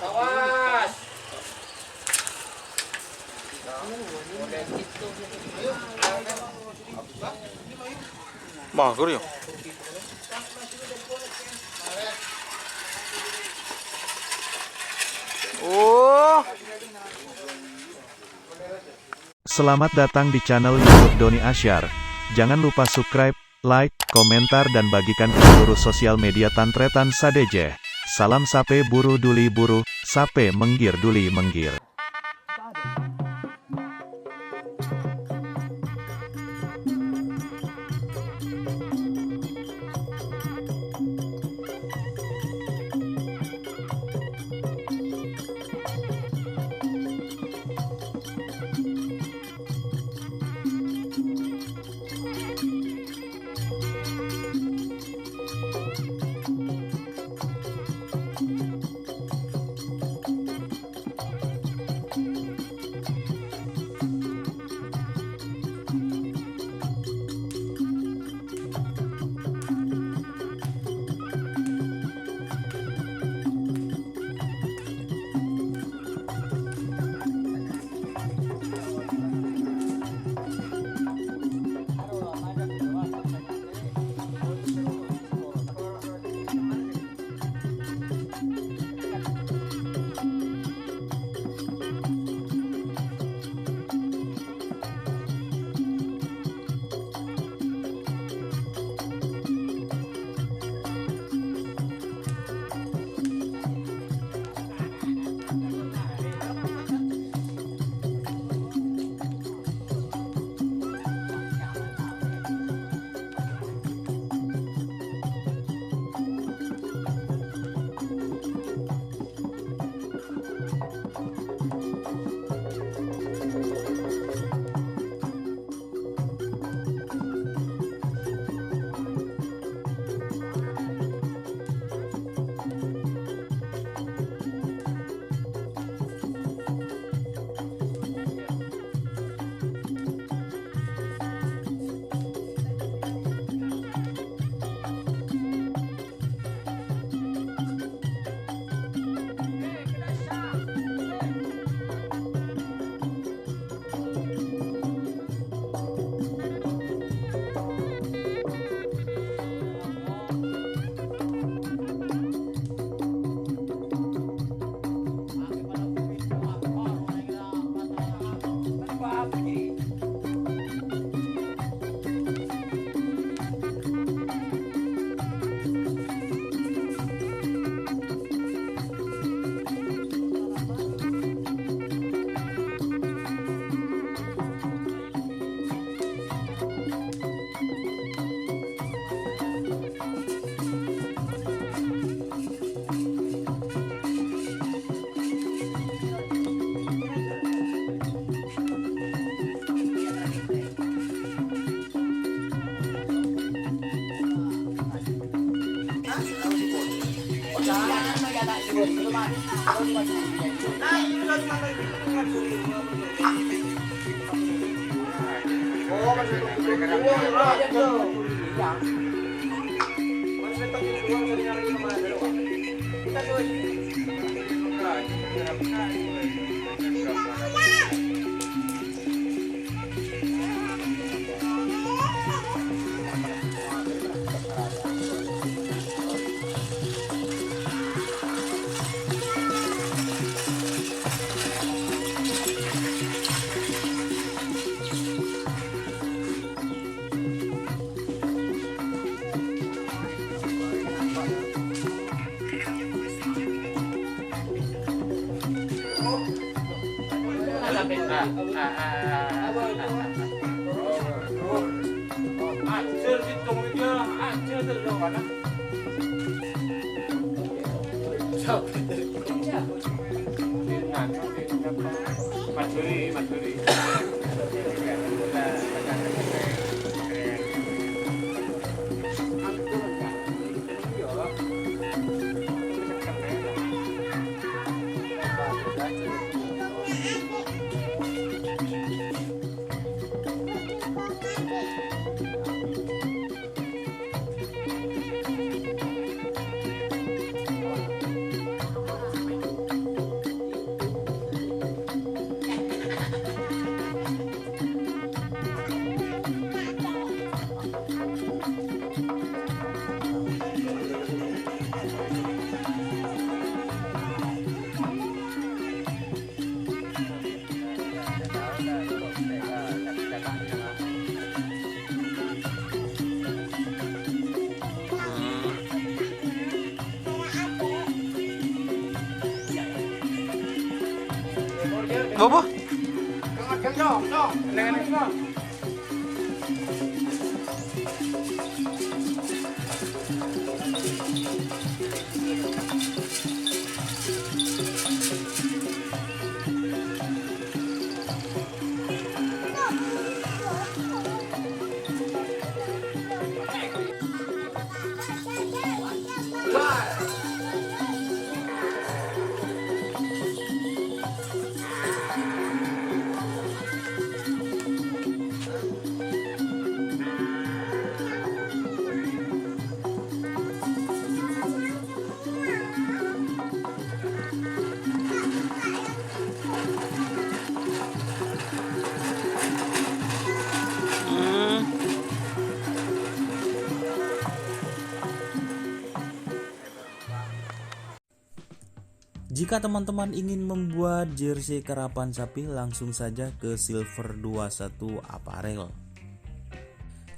Awas. Mager ya. Oh. Selamat datang di channel YouTube Doni Asyar. Jangan lupa subscribe, like, komentar dan bagikan ke seluruh sosial media Tantretan Sadeje. Salam sape buru duli buru, sape menggir duli menggir. Bobo. Jika teman-teman ingin membuat jersey karapan sapi, langsung saja ke Silver 21 Apparel.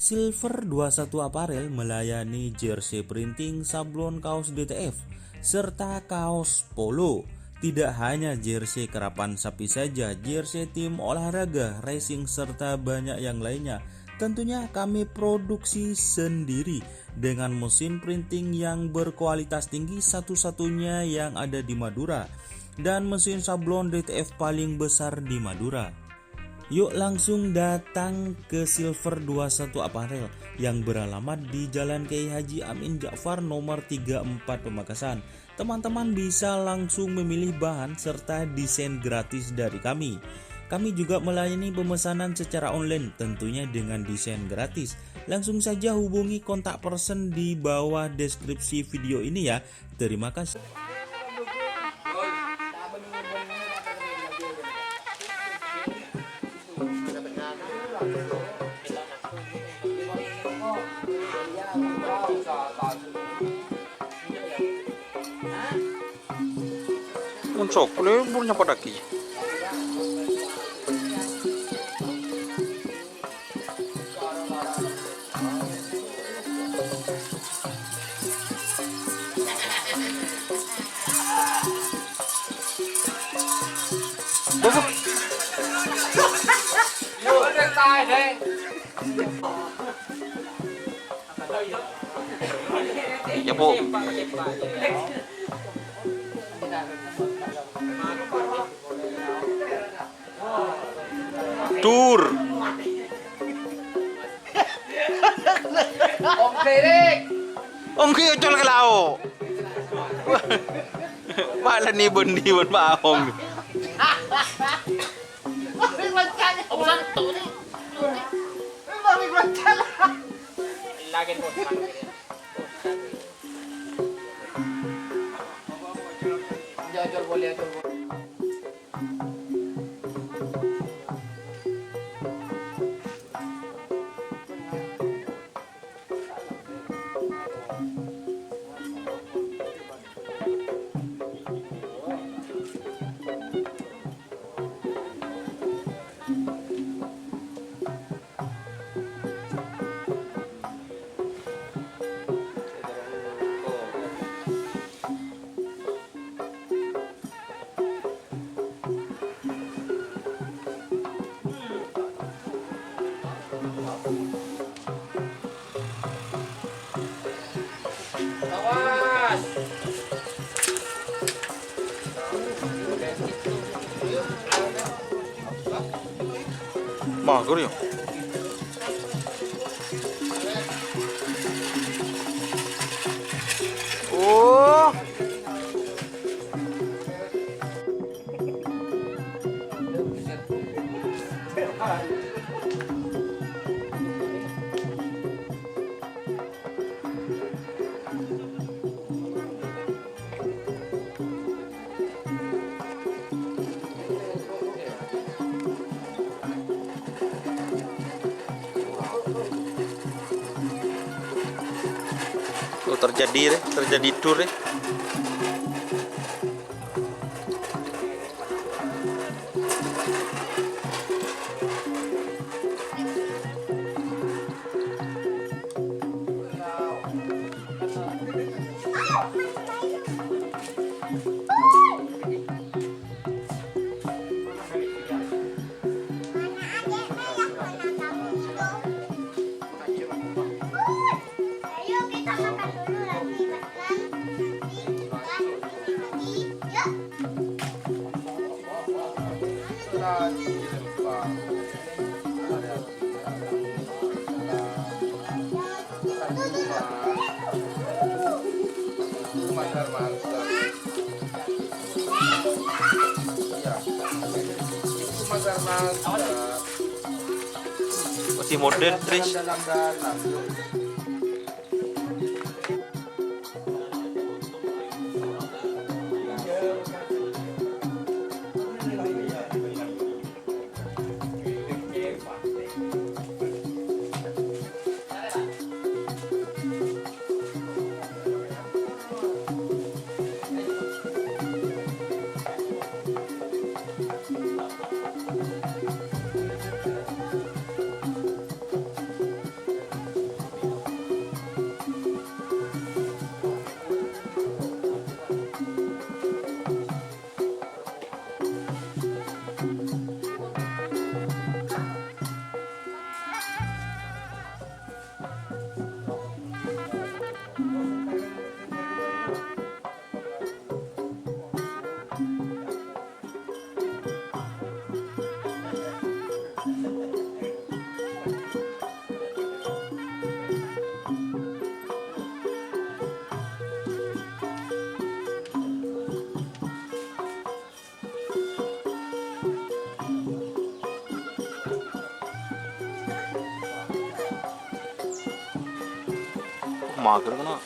Silver 21 Apparel melayani jersey printing, sablon kaos DTF, serta kaos polo. Tidak hanya jersey karapan sapi saja, jersey tim olahraga, racing, serta banyak yang lainnya. Tentunya kami produksi sendiri dengan mesin printing yang berkualitas tinggi, satu-satunya yang ada di Madura, dan mesin sablon DTF paling besar di Madura. Yuk langsung datang ke Silver 21 Apparel yang beralamat di Jalan Kiai Haji Amin Ja'far nomor 34 Pamekasan. Teman-teman bisa langsung memilih bahan serta desain gratis dari kami. Kami juga melayani pemesanan secara online, tentunya dengan desain gratis. Langsung saja hubungi kontak person di bawah deskripsi video ini ya. Terima kasih. Unsok, ini punya pada ki. Bobo. Ya po. Tur. Om Ki ojol ke lao. Malah ni bendi buat maong. Mager ya. Oh. Tuh terjadi tur deh. Masih modern, Tris. Mager kena.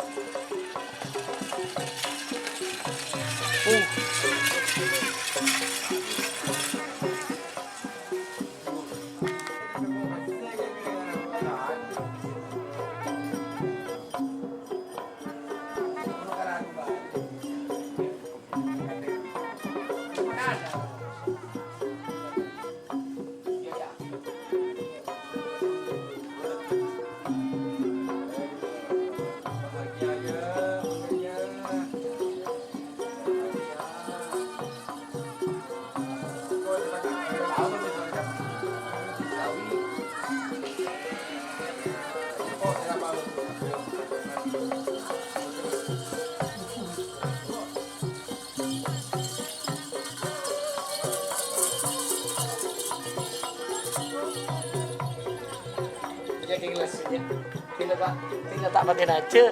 Jadi kelas ya. Tidak tak pakai nace.